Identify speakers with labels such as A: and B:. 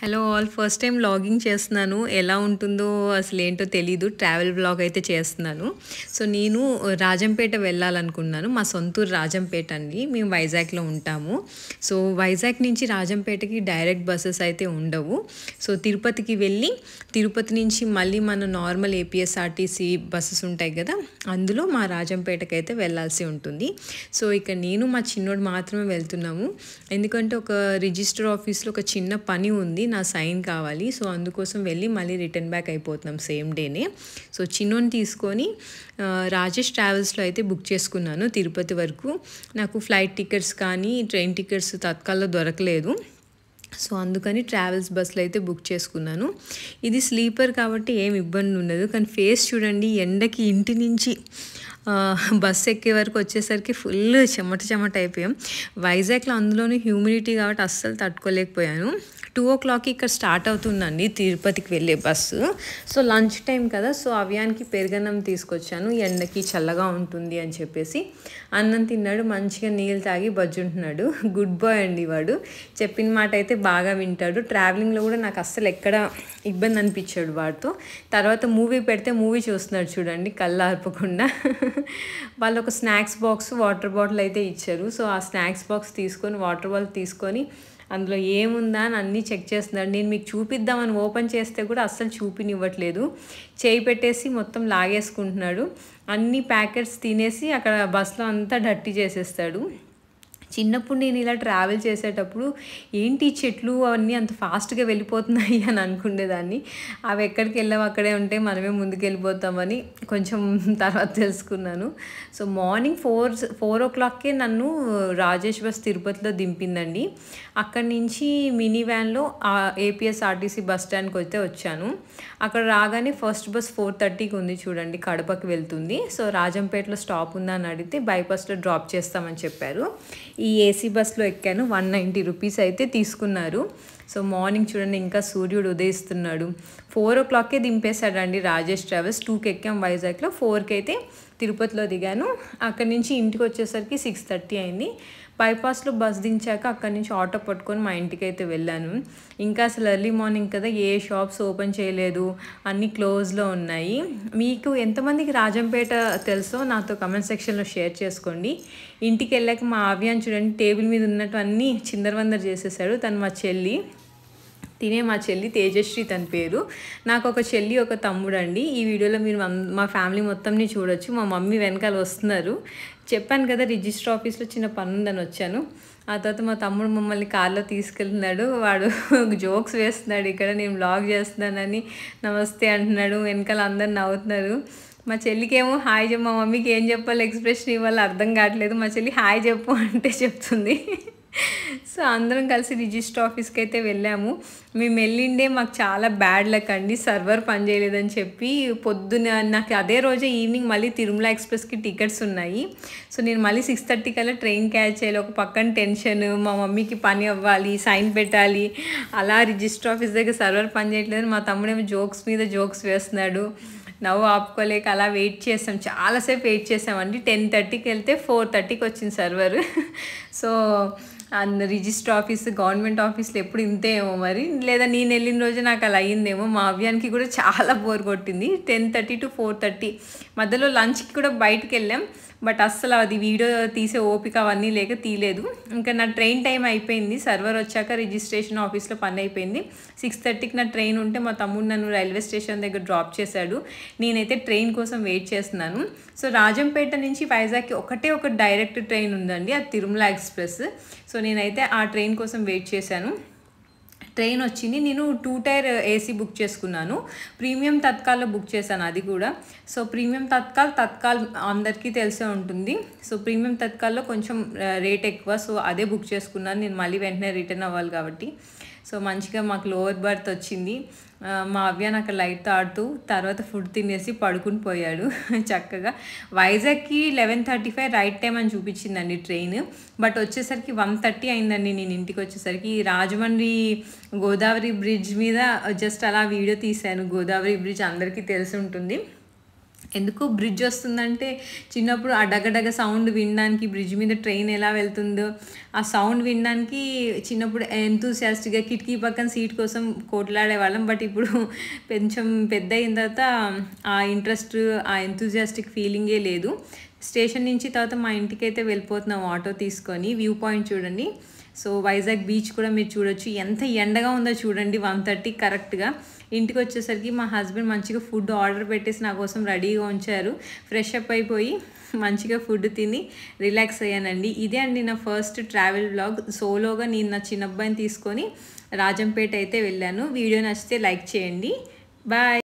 A: Hello all first time vlogging చేస్తున్నాను. ఎలా ఉంటుందో అసలేంటో తెలీదు. ట్రావెల్ వ్లాగ్ అయితే చేస్తున్నాను. సో, నేను రాజంపేట వెళ్ళాలనుకున్నాను. మా సొంతూరు రాజంపేట అండి. మేము వైజాగ్‌లో ఉంటాము. సో, వైజాగ్ నుంచి రాజంపేటకి డైరెక్ట్ బసెస్ అయితే ఉండవు. సో, తిరుపతికి వెళ్ళి, తిరుపతి నుంచి మళ్ళీ మన నార్మల్ ఏపీఎస్ఆర్టీసీ బసెస్ ఉంటాయి కదా! అందులో మా రాజంపేటకైతే వెళ్ళాల్సి ఉంటుంది. సో, ఇక నేను మా చిన్నోడు మాత్రమే వెళ్తున్నాము. ఎందుకంటే ఒక రిజిస్టర్ ఆఫీస్‌లో ఒక చిన్న పని ఉంది. నా సైన్ కావాలి. సో, అందుకోసం వెళ్ళి మళ్ళీ రిటర్న్ బ్యాక్ అయిపోతున్నాం సేమ్ డేనే. సో, చిన్నోని తీసుకొని రాజేష్ ట్రావెల్స్‌లో అయితే బుక్ చేసుకున్నాను తిరుపతి వరకు. నాకు ఫ్లైట్ టికెట్స్ కానీ, ట్రైన్ టికెట్స్ తత్కాల్లో దొరకలేదు. సో, అందుకని ట్రావెల్స్ బస్సులో అయితే బుక్ చేసుకున్నాను. ఇది స్లీపర్ కాబట్టి ఏమి ఇబ్బంది ఉండదు. కానీ ఫేస్ చూడండి, ఎండకి ఇంటి నుంచి బస్సు ఎక్కే వరకు వచ్చేసరికి ఫుల్ చెమట చెమట అయిపోయాం. వైజాగ్లో అందులోనే హ్యూమిడిటీ కాబట్టి అస్సలు తట్టుకోలేకపోయాను. 2:00కి ఇక్కడ స్టార్ట్ అవుతుందండి తిరుపతికి వెళ్ళే బస్సు. సో, లంచ్ టైం కదా, సో అవ్యానికి పెరుగన్నం తీసుకొచ్చాను. ఎండకి చల్లగా ఉంటుంది అని చెప్పేసి అన్నం తిన్నాడు. మంచిగా నీళ్ళు తాగి బజ్జుంటున్నాడు. గుడ్ బాయ్ అండి వాడు. చెప్పిన మాట అయితే బాగా వింటాడు. ట్రావెలింగ్లో కూడా నాకు అస్సలు ఎక్కడ ఇబ్బంది అనిపించాడు వాడితో. తర్వాత మూవీ పెడితే మూవీ చూస్తున్నాడు చూడండి, కళ్ళు ఆర్పకుండా. వాళ్ళు ఒక స్నాక్స్ బాక్స్, వాటర్ బాటిల్ అయితే ఇచ్చారు. సో, ఆ స్నాక్స్ బాక్స్ తీసుకొని, వాటర్ బాటిల్ తీసుకొని అందులో ఏముందా అని అన్నీ చెక్ చేస్తున్నాడు. నేను మీకు చూపిద్దామని ఓపెన్ చేస్తే కూడా అస్సలు చూపినివ్వట్లేదు. చేయి పెట్టేసి మొత్తం లాగేసుకుంటున్నాడు. అన్ని ప్యాకెట్స్ తినేసి అక్కడ బస్సులో అంతా డర్టీ చేసేస్తాడు. చిన్నప్పుడు నేను ఇలా ట్రావెల్ చేసేటప్పుడు ఏంటి చెట్లు అవన్నీ అంత ఫాస్ట్గా వెళ్ళిపోతున్నాయి అని అనుకునేదాన్ని. అవి ఎక్కడికి వెళ్ళావు అక్కడే ఉంటే మనమే ముందుకు వెళ్ళిపోతామని కొంచెం తర్వాత తెలుసుకున్నాను. సో, మార్నింగ్ 4:00కే నన్ను రాజేష్ బస్ తిరుపతిలో దింపిందండి. అక్కడి నుంచి మినీ వ్యాన్లో ఏపీఎస్ఆర్టీసీ బస్ స్టాండ్కి అయితే వచ్చాను. అక్కడ రాగానే ఫస్ట్ బస్ 4:30కి ఉంది చూడండి, కడపకి వెళ్తుంది. సో, రాజంపేటలో స్టాప్ ఉందా అని అడిగితే బైపాస్లో డ్రాప్ చేస్తామని చెప్పారు. ఈ ఏసీ బస్లో ఎక్కాను. 190 రూపీస్ అయితే తీసుకున్నారు. సో, మార్నింగ్ చూడండి ఇంకా సూర్యుడు ఉదయిస్తున్నాడు. 4:00కే దింపేశాడండి రాజేష్ ట్రావెల్స్. 2కి ఎక్కాం వైజాగ్లో, 4కి అయితే తిరుపతిలో దిగాను. అక్కడి నుంచి ఇంటికి వచ్చేసరికి 6:30 అయింది. బైపాస్లో బస్ దించాక అక్కడి నుంచి ఆటో పట్టుకొని మా ఇంటికి అయితే వెళ్ళాను. ఇంకా అసలు ఎర్లీ మార్నింగ్ కదా, ఏ షాప్స్ ఓపెన్ చేయలేదు, అన్నీ క్లోజ్లో ఉన్నాయి. మీకు ఎంతమందికి రాజంపేట తెలుసో నాతో కమెంట్ సెక్షన్లో షేర్ చేసుకోండి. ఇంటికి వెళ్ళాక మా ఆవ్యాన్ చూడండి, టేబుల్ మీద ఉన్నట్టు అన్నీ చిందరవందర చేసేసాడు. తను మా చెల్లి, మా చెల్లి తేజశ్రీ తన పేరు. నాకు ఒక చెల్లి, ఒక తమ్ముడు అండి. ఈ వీడియోలో మీరు మా ఫ్యామిలీ మొత్తంని చూడొచ్చు. మా మమ్మీ వెనకాల వస్తున్నారు. చెప్పాను కదా రిజిస్టర్ ఆఫీస్లో చిన్న పని ఉందని వచ్చాను. ఆ తర్వాత మా తమ్ముడు మమ్మల్ని కార్లో తీసుకెళ్తున్నాడు. వాడు జోక్స్ వేస్తున్నాడు. ఇక్కడ నేను వ్లాగ్ చేస్తున్నానని నమస్తే అంటున్నాడు. వెనకాల అందరు నవ్వుతున్నారు. మా చెల్లికేమో హాయ్ చెప్పు, మా మమ్మీకి ఏం చెప్పాలి ఎక్స్ప్రెషన్ ఇవ్వాలి అర్థం కావట్లేదు. మా చెల్లి హాయ్ చెప్పు అంటే చెప్తుంది. సో, అందరం కలిసి రిజిస్టర్ ఆఫీస్కి అయితే వెళ్ళాము. మేము వెళ్ళిండే మాకు చాలా బ్యాడ్ లక్ అండి. సర్వర్ పనిచేయలేదని చెప్పి పొద్దున నాకు అదే రోజే ఈవినింగ్ మళ్ళీ తిరుమల ఎక్స్ప్రెస్కి టికెట్స్ ఉన్నాయి. సో, నేను మళ్ళీ 6:30 కల్లా ట్రైన్ క్యాచ్ చేయాలి. ఒక పక్కన టెన్షన్, మా మమ్మీకి పని అవ్వాలి, సైన్ పెట్టాలి. అలా రిజిస్టర్ ఆఫీస్ దగ్గర సర్వర్ పనిచేయట్లేదు. మా తమ్ముడేమో జోక్స్ మీద జోక్స్ వేస్తున్నాడు. నవ్వు ఆపుకోలేక అలా వెయిట్ చేసాం. చాలాసేపు వెయిట్ చేసామండి. 10:30కి వెళ్తే 4:30కి వచ్చింది server. So, register office, government ఆఫీస్లో ఎప్పుడు ఇంతే ఏమో మరి, లేదా నేను వెళ్ళిన రోజు నాకు అలా అయ్యిందేమో. మా అవ్యానికి కూడా చాలా బోర్ కొట్టింది. 10:30 to 4:30 మధ్యలో లంచ్కి కూడా బయటకు వెళ్ళాం. బట్ అస్సలు అది వీడియో తీసే ఓపిక అవన్నీ లేక తీయలేదు. ఇంకా నా ట్రైన్ టైం అయిపోయింది. సర్వర్ వచ్చాక రిజిస్ట్రేషన్ ఆఫీస్లో పని అయిపోయింది. 6:30కి నా ట్రైన్ ఉంటే మా తమ్ముడు నన్ను రైల్వే స్టేషన్ దగ్గర డ్రాప్ చేశాడు. నేనైతే ట్రైన్ కోసం వెయిట్ చేస్తున్నాను. సో, రాజంపేట నుంచి వైజాగ్కి ఒక డైరెక్ట్ ట్రైన్ ఉందండి, అది తిరుమల ఎక్స్ప్రెస్. సో, నేనైతే ఆ ట్రైన్ కోసం వెయిట్ చేశాను. ట్రైన్ వచ్చింది. నేను 2 టైర్ ఏసీ బుక్ చేసుకున్నాను. ప్రీమియం తత్కాల్లో బుక్ చేశాను అది కూడా. సో, ప్రీమియం తత్కాల్ అందరికీ తెలిసే ఉంటుంది. సో, ప్రీమియం తత్కాల్లో కొంచెం రేట్ ఎక్కువ. సో, అదే బుక్ చేసుకున్నాను. నేను మళ్ళీ వెంటనే రిటర్న్ అవ్వాలి కాబట్టి. సో, మంచిగా మాకు లోవర్ బర్త్ వచ్చింది. మా అవ్యాన్ అక్కడ లైట్తో ఆడుతూ తర్వాత ఫుడ్ తినేసి పడుకుని పోయాడు చక్కగా. వైజాగ్కి 11:35 రైట్ టైం అని చూపించిందండి ట్రైన్. బట్ వచ్చేసరికి 1:30 అయిందండి నేను ఇంటికి వచ్చేసరికి. రాజమండ్రి గోదావరి బ్రిడ్జ్ మీద జస్ట్ అలా వీడియో తీశాను. గోదావరి బ్రిడ్జ్ అందరికీ తెలిసి ఉంటుంది. ఎందుకో బ్రిడ్జ్ వస్తుందంటే చిన్నప్పుడు ఆ డగడగ సౌండ్ వినడానికి, బ్రిడ్జ్ మీద ట్రైన్ ఎలా వెళ్తుందో ఆ సౌండ్ వినడానికి చిన్నప్పుడు ఎంతూసియాస్టిక్గా కిటికీ పక్కన సీట్ కోసం కొట్లాడేవాళ్ళం. బట్ ఇప్పుడు కొంచెం పెద్ద అయిన తర్వాత ఆ ఇంట్రెస్ట్, ఆ ఎంతూసియాస్టిక్ ఫీలింగే లేదు. స్టేషన్ నుంచి తర్వాత మా ఇంటికైతే వెళ్ళిపోతున్నాం ఆటో తీసుకొని. వ్యూ పాయింట్ చూడండి. సో వైజాగ్ బీచ్ కూడా మీరు చూడొచ్చు. ఎంత ఎండగా ఉందో చూడండి. 1:30 కరెక్ట్గా. ఇంటికి వచ్చేసరికి మా హస్బెండ్ మంచిగా ఫుడ్ ఆర్డర్ పెట్టేసి నా కోసం రెడీగా ఉంచారు. ఫ్రెష్ అప్ అయిపోయి మంచిగా ఫుడ్ తిని రిలాక్స్ అయ్యానండి. ఇదే అండి నా ఫస్ట్ ట్రావెల్ వ్లాగ్. సోలోగా నేను నా చిన్నబ్బాయిని తీసుకొని రాజంపేట అయితే వెళ్ళాను. వీడియో నచ్చితే లైక్ చేయండి. బాయ్.